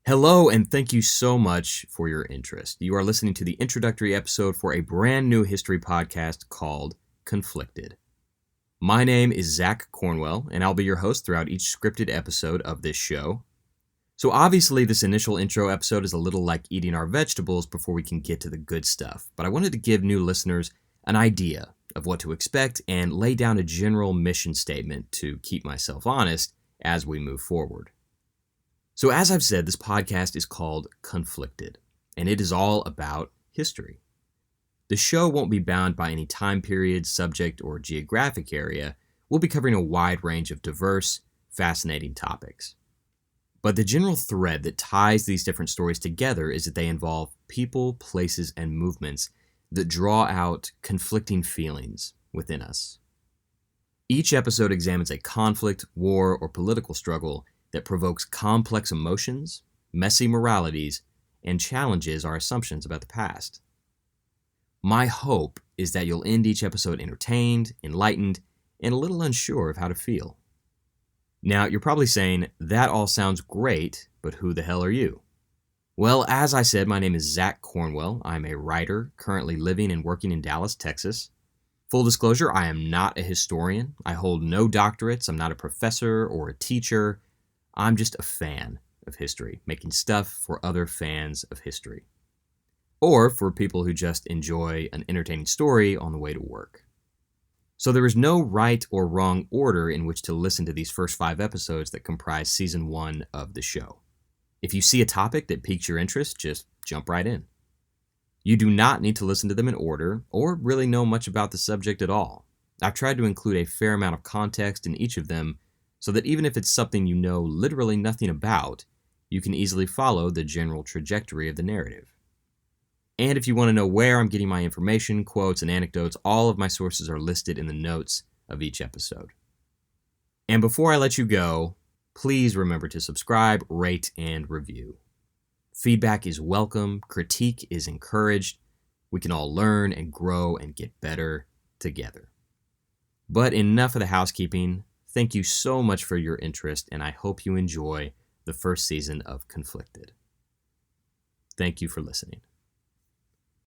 Hello, and thank you so much for your interest. You are listening to the introductory episode for a brand new history podcast called Conflicted. My name is Zach Cornwell, and I'll be your host throughout each scripted episode of this show. So obviously, this initial intro episode is a little like eating our vegetables before we can get to the good stuff, but I wanted to give new listeners an idea of what to expect and lay down a general mission statement to keep myself honest as we move forward. So as I've said, this podcast is called Conflicted, and it is all about history. The show won't be bound by any time period, subject, or geographic area. We'll be covering a wide range of diverse, fascinating topics. But the general thread that ties these different stories together is that they involve people, places, and movements that draw out conflicting feelings within us. Each episode examines a conflict, war, or political struggle that provokes complex emotions, messy moralities, and challenges our assumptions about the past. My hope is that you'll end each episode entertained, enlightened, and a little unsure of how to feel. Now, you're probably saying, that all sounds great, but who the hell are you? Well, as I said, my name is Zach Cornwell. I'm a writer currently living and working in Dallas, Texas. Full disclosure, I am not a historian. I hold no doctorates. I'm not a professor or a teacher. I'm just a fan of history, making stuff for other fans of history. Or for people who just enjoy an entertaining story on the way to work. So there is no right or wrong order in which to listen to these first 5 episodes that comprise season 1 of the show. If you see a topic that piques your interest, just jump right in. You do not need to listen to them in order or really know much about the subject at all. I've tried to include a fair amount of context in each of them so that even if it's something you know literally nothing about, you can easily follow the general trajectory of the narrative. And if you want to know where I'm getting my information, quotes, and anecdotes, all of my sources are listed in the notes of each episode. And before I let you go, please remember to subscribe, rate, and review. Feedback is welcome, critique is encouraged. We can all learn and grow and get better together. But enough of the housekeeping. Thank you so much for your interest, and I hope you enjoy the first season of Conflicted. Thank you for listening.